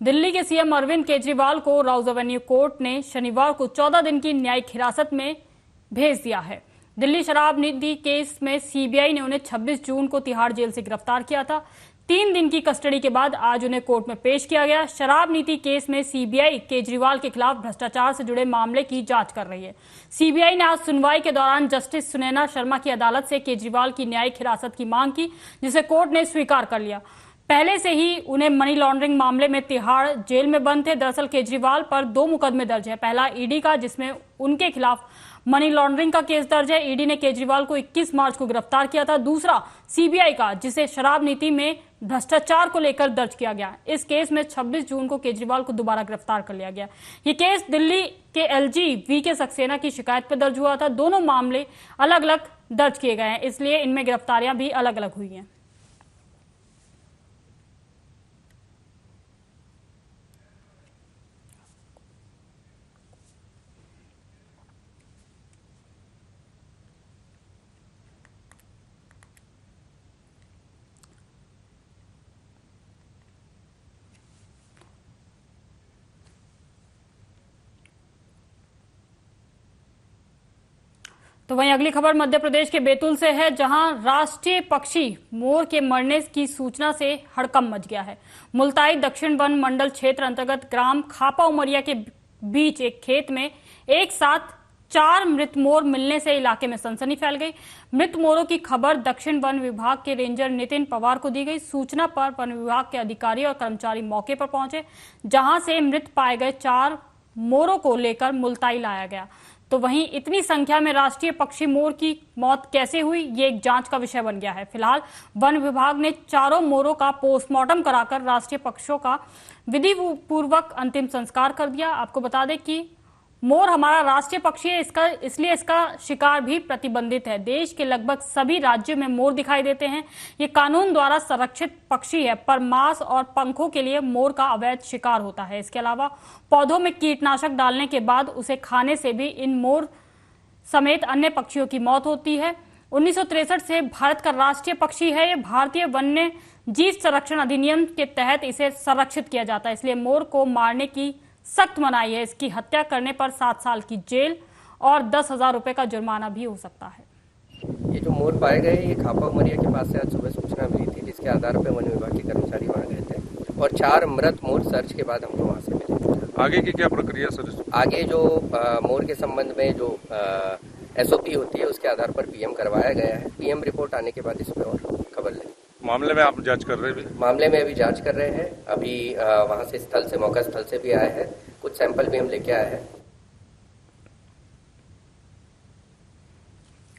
दिल्ली के सीएम अरविंद केजरीवाल को Rouse Avenue court ने शनिवार को 14 दिन की न्यायिक हिरासत में भेज दिया है। दिल्ली शराब नीति केस में सीबीआई ने उन्हें 26 जून को तिहाड़ जेल से गिरफ्तार किया था। 3 दिन की कस्टडी के बाद आज उन्हें कोर्ट में पेश किया गया। शराब नीति केस में सीबीआई केजरीवाल के खिलाफ भ्रष्टाचार से जुड़े मामले की जांच कर रही है। सीबीआई ने आज सुनवाई के दौरान जस्टिस सुनैना शर्मा की अदालत से केजरीवाल की न्यायिक हिरासत की मांग की, जिसे कोर्ट ने स्वीकार कर लिया। पहले से ही उन्हें मनी लॉन्ड्रिंग मामले में तिहाड़ जेल में बंद थे। दरअसल केजरीवाल पर 2 मुकदमे दर्ज है। पहला ईडी का, जिसमें उनके खिलाफ मनी लॉन्ड्रिंग का केस दर्ज है। ईडी ने केजरीवाल को 21 मार्च को गिरफ्तार किया था। दूसरा सीबीआई का, जिसे शराब नीति में भ्रष्टाचार को लेकर दर्ज किया गया। इस केस में 26 जून को केजरीवाल को दोबारा गिरफ्तार कर लिया गया। ये केस दिल्ली के एलजी वीके सक्सेना की शिकायत पर दर्ज हुआ था। दोनों मामले अलग अलग दर्ज किए गए हैं, इसलिए इनमें गिरफ्तारियां भी अलग अलग हुई हैं। तो वहीं अगली खबर मध्य प्रदेश के बैतूल से है, जहां राष्ट्रीय पक्षी मोर के मरने की सूचना से हड़कंप मच गया है। मुल्ताई दक्षिण वन मंडल क्षेत्र अंतर्गत ग्राम खापा उमरिया के बीच एक खेत में एक साथ 4 मृत मोर मिलने से इलाके में सनसनी फैल गई। मृत मोरों की खबर दक्षिण वन विभाग के रेंजर नितिन पवार को दी गई। सूचना पर वन विभाग के अधिकारी और कर्मचारी मौके पर पहुंचे, जहां से मृत पाए गए 4 मोरों को लेकर मुल्ताई लाया गया। तो वहीं इतनी संख्या में राष्ट्रीय पक्षी मोर की मौत कैसे हुई, ये एक जांच का विषय बन गया है। फिलहाल वन विभाग ने 4 मोरों का पोस्टमार्टम कराकर राष्ट्रीय पक्षियों का विधि पूर्वक अंतिम संस्कार कर दिया। आपको बता दें कि मोर हमारा राष्ट्रीय पक्षी है, इसलिए इसका शिकार भी प्रतिबंधित है। देश के लगभग सभी राज्यों में मोर दिखाई देते हैं। ये कानून द्वारा संरक्षित पक्षी है, पर मांस और पंखों के लिए मोर का अवैध शिकार होता है। इसके अलावा पौधों में कीटनाशक डालने के बाद उसे खाने से भी इन मोर समेत अन्य पक्षियों की मौत होती है। 1963 से भारत का राष्ट्रीय पक्षी है। ये भारतीय वन्य जीव संरक्षण अधिनियम के तहत इसे संरक्षित किया जाता है, इसलिए मोर को मारने की सख्त मनाही है। इसकी हत्या करने पर 7 साल की जेल और 10,000 रुपए का जुर्माना भी हो सकता है। ये जो मोर पाए गए, ये खापा उमरिया के पास से आज सुबह सूचना मिली थी, जिसके आधार पर वन विभाग के कर्मचारी वहाँ गए थे और 4 मृत मोर सर्च के बाद हमको वहाँ से मिले। आगे की क्या प्रक्रिया सर? आगे जो मोर के संबंध में जो SOP होती है, उसके आधार पर PM करवाया गया है। PM रिपोर्ट आने के बाद इसमें और खबर लेंगे। मामले में आप जांच कर रहे हैं? मामले में अभी जांच कर रहे हैं। अभी वहां से मौका स्थल से भी आए हैं, कुछ सैंपल भी हम लेके आए हैं।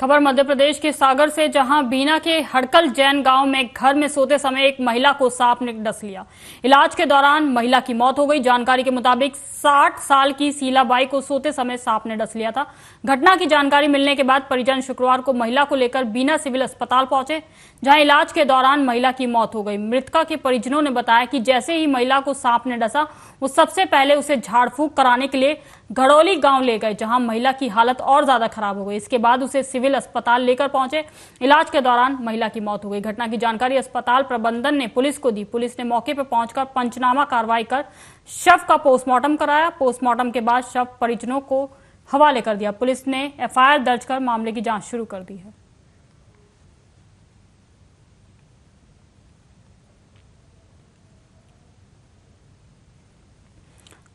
खबर मध्य प्रदेश के सागर से, जहां बीना के हड़कल जैन गांव में घर में सोते समय एक महिला को सांप ने डस लिया। इलाज के दौरान महिला की मौत हो गई। जानकारी के मुताबिक 60 साल की शीलाबाई को सोते समय सांप ने डस लिया था। घटना की जानकारी मिलने के बाद परिजन शुक्रवार को महिला को लेकर बीना सिविल अस्पताल पहुंचे, जहां इलाज के दौरान महिला की मौत हो गई। मृतका के परिजनों ने बताया कि जैसे ही महिला को सांप ने डसा, वो सबसे पहले उसे झाड़ फूंक कराने के लिए घड़ौली गांव ले गए, जहां महिला की हालत और ज्यादा खराब हो गई। इसके बाद उसे सिविल अस्पताल लेकर पहुंचे। इलाज के दौरान महिला की मौत हो गई। घटना की जानकारी अस्पताल प्रबंधन ने पुलिस को दी। पुलिस ने मौके पर पहुंचकर पंचनामा कार्रवाई कर शव का पोस्टमार्टम कराया। पोस्टमार्टम के बाद शव परिजनों को हवाले कर दिया। पुलिस ने FIR दर्ज कर मामले की जांच शुरू कर दी है।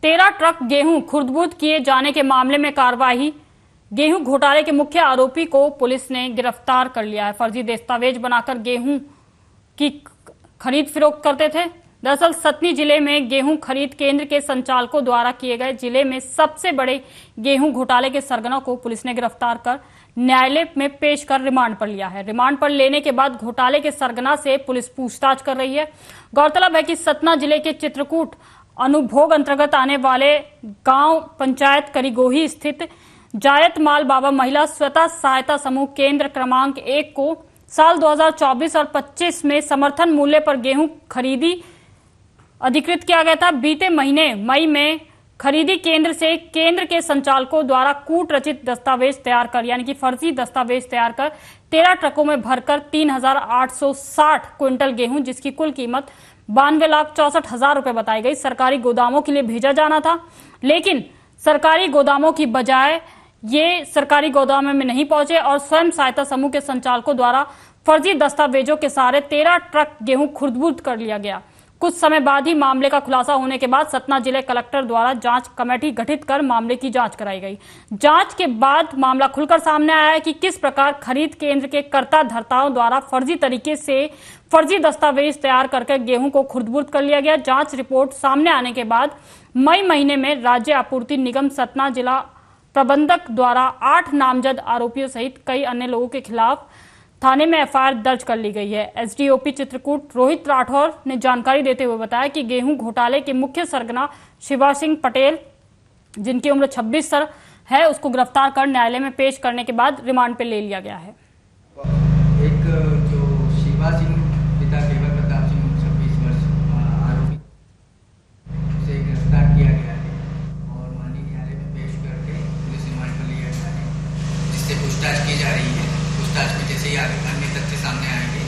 तेरह ट्रक गेहूं खुर्द-बुर्द किए जाने के मामले में कार्रवाई। गेहूं घोटाले के मुख्य आरोपी को पुलिस ने गिरफ्तार कर लिया है। फर्जी दस्तावेज बनाकर गेहूं की खरीद फरोख्त करते थे। दरअसल सतनी जिले में गेहूं खरीद केंद्र के संचालकों द्वारा किए गए जिले में सबसे बड़े गेहूं घोटाले के सरगना को पुलिस ने गिरफ्तार कर न्यायालय में पेश कर रिमांड पर लिया है। रिमांड पर लेने के बाद घोटाले के सरगना से पुलिस पूछताछ कर रही है। गौरतलब है कि सतना जिले के चित्रकूट अनुभोग अंतर्गत आने वाले गांव पंचायत करीगोही स्थित जायतमाल बाबा महिला स्वतः सहायता समूह केंद्र क्रमांक 1 को साल 2024 और 25 में समर्थन मूल्य पर गेहूं खरीदी अधिकृत किया गया था। बीते महीने मई में खरीदी केंद्र से केंद्र के संचालकों द्वारा कूट रचित दस्तावेज तैयार कर, यानी कि फर्जी दस्तावेज तैयार कर 13 ट्रकों में भरकर 3,860 क्विंटल गेहूं, जिसकी कुल कीमत 92,64,000 रुपए बताई गई। सरकारी गोदामों के लिए भेजा जाना था, लेकिन सरकारी गोदामों की बजाय ये सरकारी गोदामों में नहीं पहुंचे और स्वयं सहायता समूह के संचालकों द्वारा फर्जी दस्तावेजों के सहारे 13 ट्रक गेहूं खुर्द-बुर्द कर लिया गया। कुछ समय बाद ही मामले का खुलासा होने के बाद सतना जिले कलेक्टर द्वारा जांच कमेटी गठित कर मामले की जांच कराई गई। जांच के बाद मामला खुलकर सामने आया है कि किस प्रकार खरीद केंद्र के कर्ता धर्ताओं द्वारा फर्जी तरीके से फर्जी दस्तावेज तैयार करके गेहूं को खुर्द-बुर्द कर लिया गया। जांच रिपोर्ट सामने आने के बाद मई महीने में राज्य आपूर्ति निगम सतना जिला प्रबंधक द्वारा 8 नामजद आरोपियों सहित कई अन्य लोगों के खिलाफ थाने में एफआईआर दर्ज कर ली गई है। एसडीओपी चित्रकूट रोहित राठौर ने जानकारी देते हुए बताया कि गेहूं घोटाले के मुख्य सरगना शिवा सिंह पटेल, जिनकी उम्र 26 साल है, उसको गिरफ्तार कर न्यायालय में पेश करने के बाद रिमांड पर ले लिया गया है। एक जो शिवा सिंह पिता केवल प्रताप सिंह 26 वर्ष आरोपी से गिरफ्तार किया गया है और माननीय न्यायालय में पेश करके पुलिस रिमांड पर लिया गया है, जिससे पूछताछ की जा रही है। पूछताछ में जैसे ही अन्य तथ्य सामने आएंगे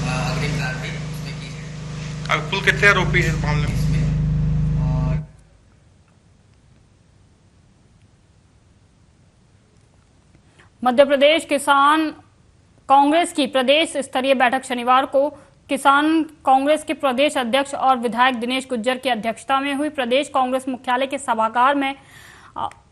अग्रिम कार्रवाई उसमें की जाएगी। अब कुल कितने आरोपी हैं मामले में? इसमें और मध्य प्रदेश किसान कांग्रेस की प्रदेश स्तरीय बैठक शनिवार को किसान कांग्रेस के प्रदेश अध्यक्ष और विधायक दिनेश गुज्जर की अध्यक्षता में हुई। प्रदेश कांग्रेस मुख्यालय के सभागार में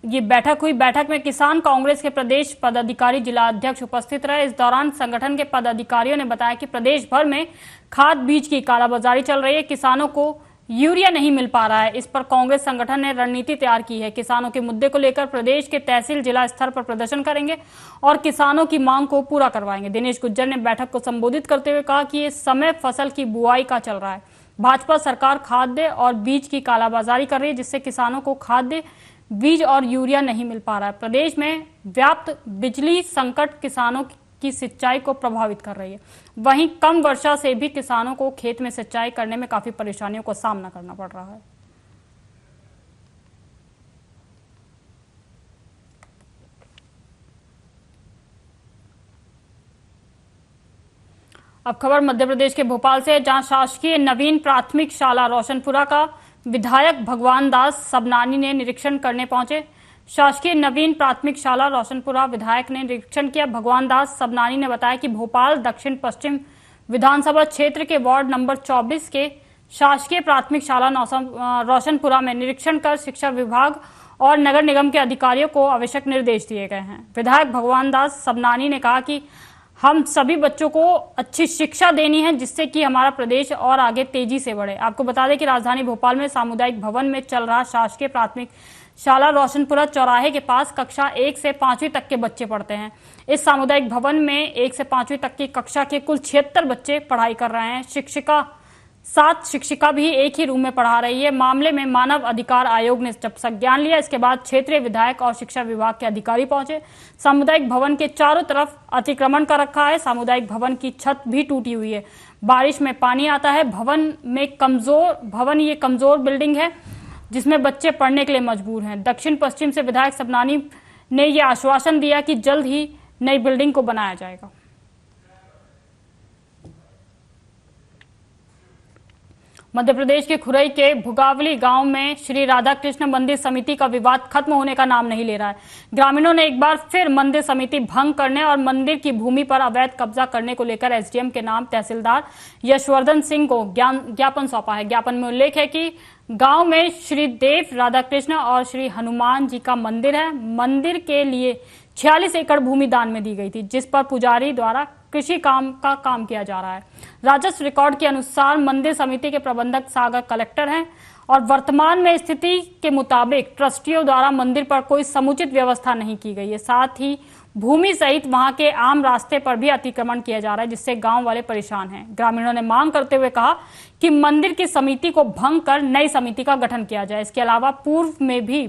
ये बैठक हुई। बैठक में किसान कांग्रेस के प्रदेश पदाधिकारी, जिला अध्यक्ष उपस्थित रहे। इस दौरान संगठन के पदाधिकारियों ने बताया कि प्रदेश भर में खाद बीज की कालाबाजारी चल रही है, किसानों को यूरिया नहीं मिल पा रहा है। इस पर कांग्रेस संगठन ने रणनीति तैयार की है। किसानों के मुद्दे को लेकर प्रदेश के तहसील जिला स्तर पर प्रदर्शन करेंगे और किसानों की मांग को पूरा करवाएंगे। दिनेश गुज्जर ने बैठक को संबोधित करते हुए कहा कि ये समय फसल की बुआई का चल रहा है। भाजपा सरकार खाद्य और बीज की कालाबाजारी कर रही है, जिससे किसानों को खाद्य बीज और यूरिया नहीं मिल पा रहा है। प्रदेश में व्याप्त बिजली संकट किसानों की सिंचाई को प्रभावित कर रही है। वहीं कम वर्षा से भी किसानों को खेत में सिंचाई करने में काफी परेशानियों का सामना करना पड़ रहा है। अब खबर मध्य प्रदेश के भोपाल से है, जहां शासकीय नवीन प्राथमिक शाला रोशनपुरा का विधायक भगवान दास सबनानी ने निरीक्षण करने पहुंचे। शासकीय नवीन प्राथमिक शाला रोशनपुरा विधायक ने निरीक्षण किया। भगवान दास सबनानी ने बताया कि भोपाल दक्षिण पश्चिम विधानसभा क्षेत्र के वार्ड नंबर 24 के शासकीय प्राथमिक शाला रोशनपुरा में निरीक्षण कर शिक्षा विभाग और नगर निगम के अधिकारियों को आवश्यक निर्देश दिए गए हैं। विधायक भगवान दास सबनानी ने कहा कि हम सभी बच्चों को अच्छी शिक्षा देनी है, जिससे कि हमारा प्रदेश और आगे तेजी से बढ़े। आपको बता दें कि राजधानी भोपाल में सामुदायिक भवन में चल रहा शासकीय प्राथमिक शाला रोशनपुरा चौराहे के पास कक्षा 1 से 5वीं तक के बच्चे पढ़ते हैं। इस सामुदायिक भवन में 1 से 5वीं तक की कक्षा के कुल 76 बच्चे पढ़ाई कर रहे हैं। 7 शिक्षिका भी एक ही रूम में पढ़ा रही है। मामले में मानव अधिकार आयोग ने जब संज्ञान लिया, इसके बाद क्षेत्रीय विधायक और शिक्षा विभाग के अधिकारी पहुंचे। सामुदायिक भवन के चारों तरफ अतिक्रमण कर रखा है। सामुदायिक भवन की छत भी टूटी हुई है, बारिश में पानी आता है। भवन ये कमजोर बिल्डिंग है, जिसमें बच्चे पढ़ने के लिए मजबूर हैं। दक्षिण पश्चिम से विधायक सबनानी ने यह आश्वासन दिया कि जल्द ही नई बिल्डिंग को बनाया जाएगा। मध्य प्रदेश के खुरई के भुगावली गांव में श्री राधा कृष्ण मंदिर समिति का विवाद खत्म होने का नाम नहीं ले रहा है। ग्रामीणों ने एक बार फिर मंदिर समिति भंग करने और मंदिर की भूमि पर अवैध कब्जा करने को लेकर एसडीएम के नाम तहसीलदार यशवर्धन सिंह को ज्ञापन सौंपा है। ज्ञापन में उल्लेख है कि गांव में श्री देव राधा कृष्ण और श्री हनुमान जी का मंदिर है। मंदिर के लिए 46 एकड़ भूमि दान में दी गई थी, जिस पर पुजारी द्वारा कृषि काम किया जा रहा है। राजस्व रिकॉर्ड के अनुसार मंदिर समिति के प्रबंधक सागर कलेक्टर हैं और वर्तमान में स्थिति के मुताबिक ट्रस्टियों द्वारा मंदिर पर कोई समुचित व्यवस्था नहीं की गई है। साथ ही भूमि सहित वहां के आम रास्ते पर भी अतिक्रमण किया जा रहा है, जिससे गांव वाले परेशान हैं। ग्रामीणों ने मांग करते हुए कहा कि मंदिर की समिति को भंग कर नई समिति का गठन किया जाए। इसके अलावा पूर्व में भी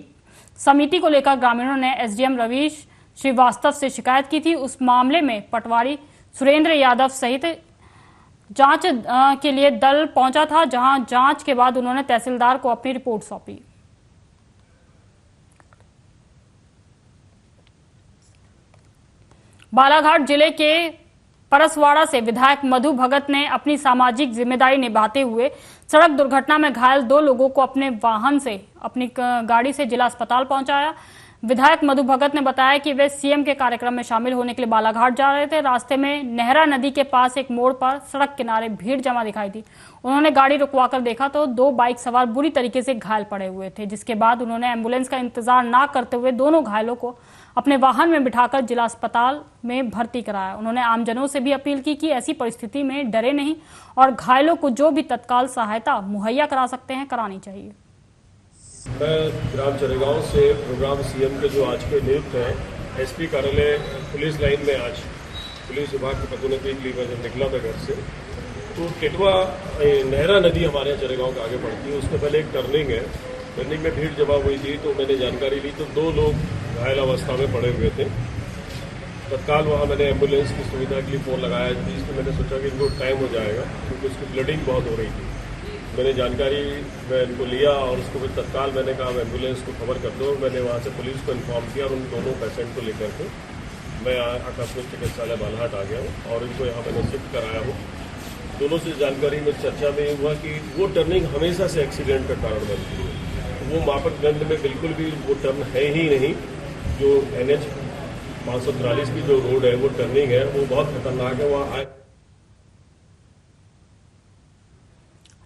समिति को लेकर ग्रामीणों ने एसडीएम रवीश श्रीवास्तव से शिकायत की थी। उस मामले में पटवारी सुरेंद्र यादव सहित जांच के लिए दल पहुंचा था, जहां जांच के बाद उन्होंने तहसीलदार को अपनी रिपोर्ट सौंपी। बालाघाट जिले के परसवाड़ा से विधायक मधु भगत ने अपनी सामाजिक जिम्मेदारी निभाते हुए सड़क दुर्घटना में घायल 2 लोगों को अपने वाहन से, अपनी गाड़ी से जिला अस्पताल पहुंचाया। विधायक मधु भगत ने बताया कि वे सीएम के कार्यक्रम में शामिल होने के लिए बालाघाट जा रहे थे। रास्ते में नेहरा नदी के पास एक मोड़ पर सड़क किनारे भीड़ जमा दिखाई दी। उन्होंने गाड़ी रुकवाकर देखा तो 2 बाइक सवार बुरी तरीके से घायल पड़े हुए थे, जिसके बाद उन्होंने एम्बुलेंस का इंतजार न करते हुए दोनों घायलों को अपने वाहन में बिठाकर जिला अस्पताल में भर्ती कराया। उन्होंने आमजनों से भी अपील की कि ऐसी परिस्थिति में डरे नहीं और घायलों को जो भी तत्काल सहायता मुहैया करा सकते हैं करानी चाहिए। मैं ग्राम चरेगांव से प्रोग्राम सीएम के जो आज के नियुक्त हैं एसपी कार्यालय पुलिस लाइन में आज पुलिस विभाग की पदोन्नति के लिए मैं जब निकला था घर से तो टिटवा नेहरा नदी हमारे यहाँ चरेगांव के आगे पड़ती है, उसके पहले एक टर्निंग है। टर्निंग में भीड़ जमा हुई थी तो मैंने जानकारी ली तो 2 लोग घायल अवस्था में पड़े हुए थे। तत्काल वहाँ मैंने एम्बुलेंस की सुविधा के लिए फ़ोन लगाया, इसमें मैंने सोचा कि इनको टाइम हो जाएगा क्योंकि उसकी ब्लडिंग बहुत हो रही थी। मैंने जानकारी मैं इनको लिया और उसको फिर तत्काल मैंने कहा एम्बुलेंस को खबर कर दो। मैंने वहाँ से पुलिस को इन्फॉर्म किया और उन दोनों पेशेंट को लेकर के मैं आकस्मिक चिकित्सालय बालाघाट आ गया हूँ और इनको यहाँ मैंने शिफ्ट कराया हूँ। दोनों से जानकारी में चर्चा में हुआ कि वो टर्निंग हमेशा से एक्सीडेंट का कारण बनती है। वो मापकगंज में बिल्कुल भी वो टर्न है ही नहीं। जो NH 543 की जो रोड है वो टर्निंग है वो बहुत खतरनाक है। वहाँ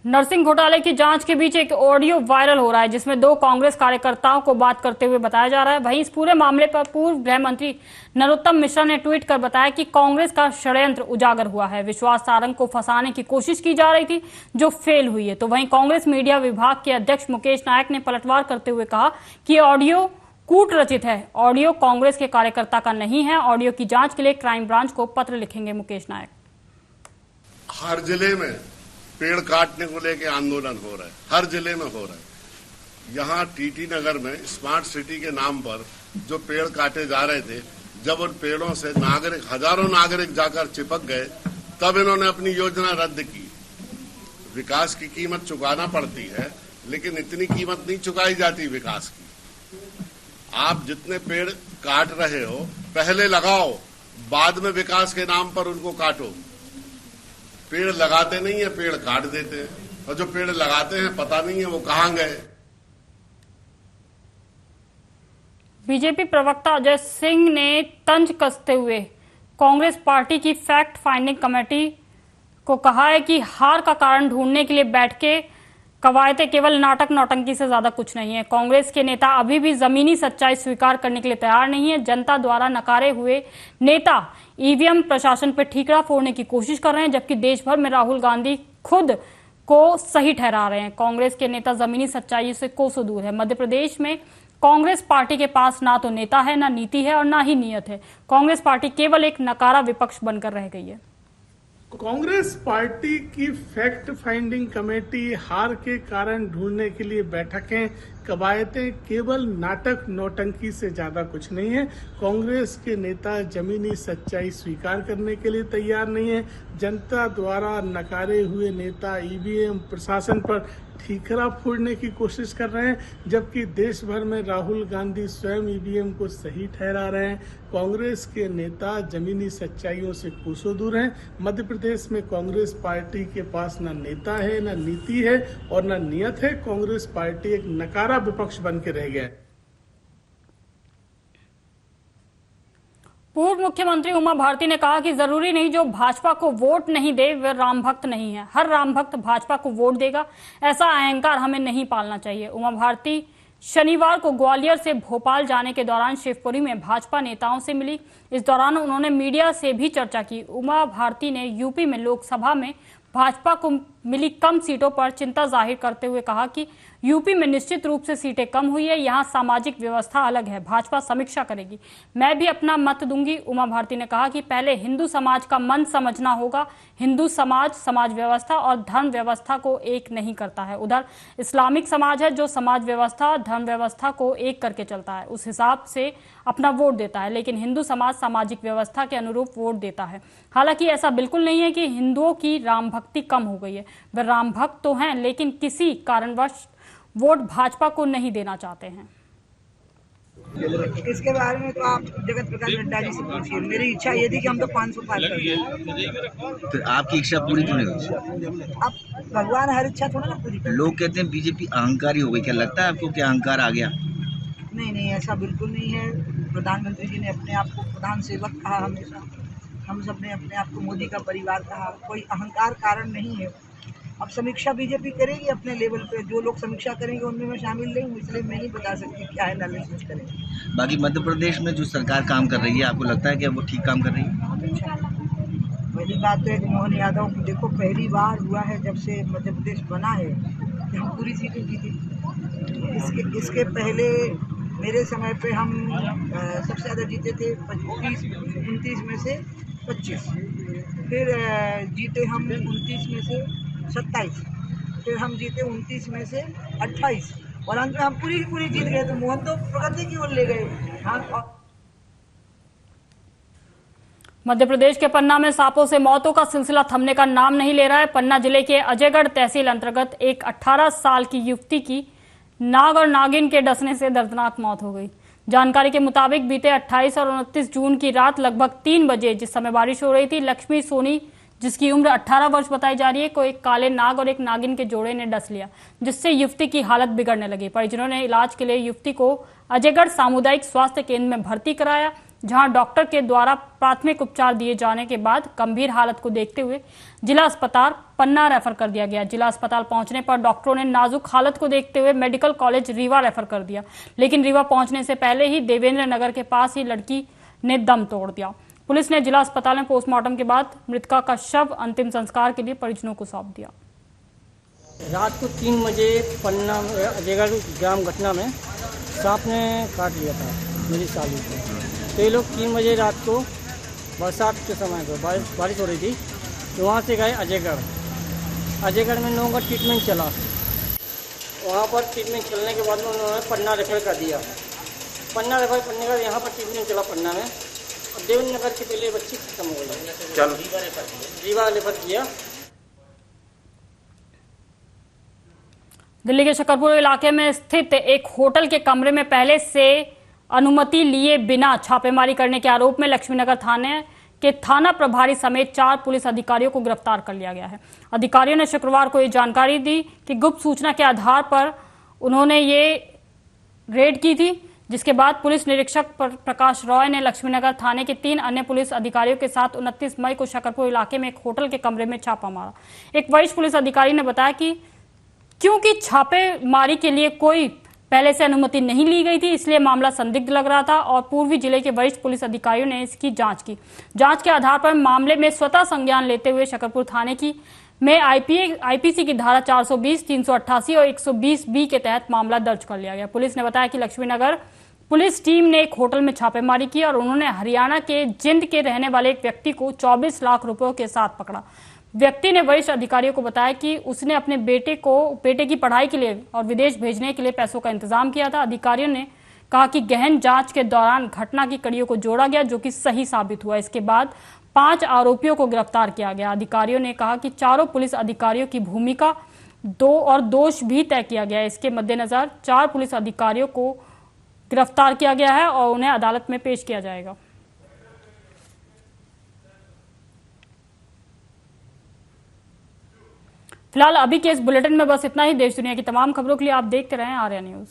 नरसिंह घोटाले की जांच के बीच एक ऑडियो वायरल हो रहा है जिसमें 2 कांग्रेस कार्यकर्ताओं को बात करते हुए बताया जा रहा है। वहीं इस पूरे मामले पर पूर्व गृह मंत्री नरोत्तम मिश्रा ने ट्वीट कर बताया कि कांग्रेस का षड्यंत्र उजागर हुआ है। विश्वास सारंग को फंसाने की कोशिश की जा रही थी जो फेल हुई है। तो वहीं कांग्रेस मीडिया विभाग के अध्यक्ष मुकेश नायक ने पलटवार करते हुए कहा कि ऑडियो कूट रचित है, ऑडियो कांग्रेस के कार्यकर्ता का नहीं है। ऑडियो की जांच के लिए क्राइम ब्रांच को पत्र लिखेंगे मुकेश नायक। हर जिले में पेड़ काटने को लेकर आंदोलन हो रहा है, हर जिले में हो रहा है। यहाँ टीटी नगर में स्मार्ट सिटी के नाम पर जो पेड़ काटे जा रहे थे, जब उन पेड़ों से नागरिक, हजारों नागरिक जाकर चिपक गए, तब इन्होंने अपनी योजना रद्द की। विकास की कीमत चुकाना पड़ती है, लेकिन इतनी कीमत नहीं चुकाई जाती विकास की। आप जितने पेड़ काट रहे हो पहले लगाओ, बाद में विकास के नाम पर उनको काटो। पेड़ लगाते नहीं है, पेड़ काट देते हैं, और जो पेड़ लगाते हैं पता नहीं है वो कहां गए। बीजेपी प्रवक्ता अजय सिंह ने तंज कसते हुए कांग्रेस पार्टी की फैक्ट फाइंडिंग कमेटी को कहा है कि हार का कारण ढूंढने के लिए बैठ के कवायतें केवल नाटक नौटंकी से ज्यादा कुछ नहीं है। कांग्रेस के नेता अभी भी जमीनी सच्चाई स्वीकार करने के लिए तैयार नहीं है। जनता द्वारा नकारे हुए नेता ईवीएम प्रशासन पर ठीकरा फोड़ने की कोशिश कर रहे हैं, जबकि देश भर में राहुल गांधी खुद को सही ठहरा रहे हैं। कांग्रेस के नेता जमीनी सच्चाई से कोसों दूर है। मध्य प्रदेश में कांग्रेस पार्टी के पास ना तो नेता है, ना नीति है और ना ही नीयत है। कांग्रेस पार्टी केवल एक नकारा विपक्ष बनकर रह गई है। कांग्रेस पार्टी की फैक्ट फाइंडिंग कमेटी हार के कारण ढूंढने के लिए बैठकें, कवायतें केवल नाटक नौटंकी से ज्यादा कुछ नहीं है। कांग्रेस के नेता जमीनी सच्चाई स्वीकार करने के लिए तैयार नहीं है। जनता द्वारा नकारे हुए नेता ईवीएम प्रशासन पर ठीकरा फोड़ने की कोशिश कर रहे हैं, जबकि देश भर में राहुल गांधी स्वयं ईवीएम को सही ठहरा रहे हैं। कांग्रेस के नेता जमीनी सच्चाइयों से कोसों दूर हैं। मध्य प्रदेश में कांग्रेस पार्टी के पास न नेता है, न नीति है और न नियत है। कांग्रेस पार्टी एक नकारा विपक्ष बन के रह गया है। पूर्व मुख्यमंत्री उमा भारती ने कहा कि जरूरी नहीं जो भाजपा को वोट नहीं दे वे राम भक्त नहीं है। हर राम भक्त भाजपा को वोट देगा, ऐसा अहंकार हमें नहीं पालना चाहिए। उमा भारती शनिवार को ग्वालियर से भोपाल जाने के दौरान शिवपुरी में भाजपा नेताओं से मिली। इस दौरान उन्होंने मीडिया से भी चर्चा की। उमा भारती ने यूपी में लोकसभा में भाजपा को मिली कम सीटों पर चिंता जाहिर करते हुए कहा कि यूपी में निश्चित रूप से सीटें कम हुई है, यहाँ सामाजिक व्यवस्था अलग है, भाजपा समीक्षा करेगी, मैं भी अपना मत दूंगी। उमा भारती ने कहा कि पहले हिंदू समाज का मन समझना होगा। हिंदू समाज समाज व्यवस्था और धर्म व्यवस्था को एक नहीं करता है। उधर इस्लामिक समाज है जो समाज व्यवस्था धर्म व्यवस्था को एक करके चलता है, उस हिसाब से अपना वोट देता है, लेकिन हिंदू समाज सामाजिक व्यवस्था के अनुरूप वोट देता है। हालांकि ऐसा बिल्कुल नहीं है कि हिंदुओं की राम भक्ति कम हो गई है, वे राम भक्त तो हैं लेकिन किसी कारणवश वोट भाजपा को नहीं देना चाहते हैं। इसके बारे में तो आप जगत प्रकाश नड्डा जी से पूछिए। मेरी इच्छा ये थी कि हम तो 500 पार कर दें। तो आपकी इच्छा पूरी क्यों नहीं हुई? अब भगवान हर इच्छा थोड़ा ना पूरी करते। लोग कहते हैं बीजेपी अहंकारी हो गई, क्या लगता है आपको कि अहंकार आ गया? नहीं, ऐसा बिल्कुल नहीं है। प्रधानमंत्री जी ने अपने आप को प्रधान सेवक कहा हमेशा। हम सब ने अपने आप को मोदी का परिवार कहा। कोई अहंकार कारण नहीं है। अब समीक्षा बीजेपी करेगी अपने लेवल पे, जो लोग समीक्षा करेंगे उनमें मैं शामिल नहीं हूँ, इसलिए मैं नहीं बता सकती क्या है एनालिसिस करेंगे। बाकी मध्य प्रदेश में जो सरकार काम कर रही है, आपको लगता है कि वो ठीक काम कर रही है? पहली बात तो एक मोहन यादव, देखो पहली बार हुआ है जब से मध्य प्रदेश बना है कि हम पूरी सीटें जीते। इसके पहले मेरे समय पे हम सबसे ज़्यादा जीते थे 29 में से 25, फिर जीते हम 29 में से 27, फिर हम जीते 29 में से 28 और अंत में हम पूरी जीत गए। तो मोहन तो प्रगति की ओर ले गए। हाँ। मध्य प्रदेश के पन्ना में सांपों से मौतों का सिलसिला थमने का नाम नहीं ले रहा है। पन्ना जिले के अजयगढ़ तहसील अंतर्गत एक 18 साल की युवती की नाग और नागिन के डसने से दर्दनाक मौत हो गई। जानकारी के मुताबिक बीते 28 और 29 जून की रात लगभग 3 बजे, जिस समय बारिश हो रही थी, लक्ष्मी सोनी, जिसकी उम्र 18 वर्ष बताई जा रही है, को एक काले नाग और एक नागिन के जोड़े ने डस लिया, जिससे युवती की हालत बिगड़ने लगी। परिजनों ने इलाज के लिए युवती को अजयगढ़ सामुदायिक स्वास्थ्य केंद्र में भर्ती कराया, जहां डॉक्टर के द्वारा प्राथमिक उपचार दिए जाने के बाद गंभीर हालत को देखते हुए जिला अस्पताल पन्ना रेफर कर दिया गया। जिला अस्पताल पहुंचने पर डॉक्टरों ने नाजुक हालत को देखते हुए मेडिकल कॉलेज रीवा रेफर कर दिया, लेकिन रीवा पहुंचने से पहले ही देवेंद्र नगर के पास ही लड़की ने दम तोड़ दिया। पुलिस ने जिला अस्पताल में पोस्टमार्टम के बाद मृतका का शव अंतिम संस्कार के लिए परिजनों को सौंप दिया। रात को 3 बजे पन्ना अजयगढ़ ग्राम घटना में सांप ने काट लिया था मेरी साली को। तो ये लोग 3 बजे रात को बरसात के समय को बारिश हो रही थी, तो वहाँ से गए अजयगढ़। अजयगढ़ में लोगों का ट्रीटमेंट चला। वहाँ पर ट्रीटमेंट चलने के बाद में उन्होंने पन्ना रेफर कर दिया। पन्ना रेफर करने का यहाँ पर ट्रीटमेंट चला पन्ना में, और देवेंद्र नगर के पहले बच्ची खत्म हो गई। रीवा रेफर किया। दिल्ली के शकरपुर इलाके में स्थित एक होटल के कमरे में पहले से अनुमति लिए बिना छापेमारी करने के आरोप में लक्ष्मीनगर थाने के थाना प्रभारी समेत 4 पुलिस अधिकारियों को गिरफ्तार कर लिया गया है। अधिकारियों ने शुक्रवार को ये जानकारी दी कि गुप्त सूचना के आधार पर उन्होंने ये रेड की थी, जिसके बाद पुलिस निरीक्षक प्रकाश रॉय ने लक्ष्मीनगर थाने के 3 अन्य पुलिस अधिकारियों के साथ 29 मई को शकरपुर इलाके में एक होटल के कमरे में छापा मारा। एक वरिष्ठ पुलिस अधिकारी ने बताया कि क्योंकि छापेमारी के लिए कोई पहले से अनुमति नहीं ली गई थी, इसलिए मामला संदिग्ध लग रहा था और पूर्वी जिले के वरिष्ठ पुलिस अधिकारियों ने इसकी जांच की। जांच के आधार पर मामले में स्वतः संज्ञान लेते हुए शकरपुर थाने की में आईपीसी की धारा 420, 388 और 120 बी के तहत मामला दर्ज कर लिया गया। पुलिस ने बताया कि लक्ष्मीनगर पुलिस टीम ने एक होटल में छापेमारी की और उन्होंने हरियाणा के जिंद के रहने वाले एक व्यक्ति को 24 लाख रुपयों के साथ पकड़ा। व्यक्ति ने वरिष्ठ अधिकारियों को बताया कि उसने अपने बेटे की पढ़ाई के लिए और विदेश भेजने के लिए पैसों का इंतजाम किया था। अधिकारियों ने कहा कि गहन जांच के दौरान घटना की कड़ियों को जोड़ा गया, जो कि सही साबित हुआ। इसके बाद 5 आरोपियों को गिरफ्तार किया गया। अधिकारियों ने कहा कि चारों पुलिस अधिकारियों की भूमिका और दोष भी तय किया गया है। इसके मद्देनजर 4 पुलिस अधिकारियों को गिरफ्तार किया गया है और उन्हें अदालत में पेश किया जाएगा। फिलहाल अभी के इस बुलेटिन में बस इतना ही। देश दुनिया की तमाम खबरों के लिए आप देखते रहें आर्या न्यूज।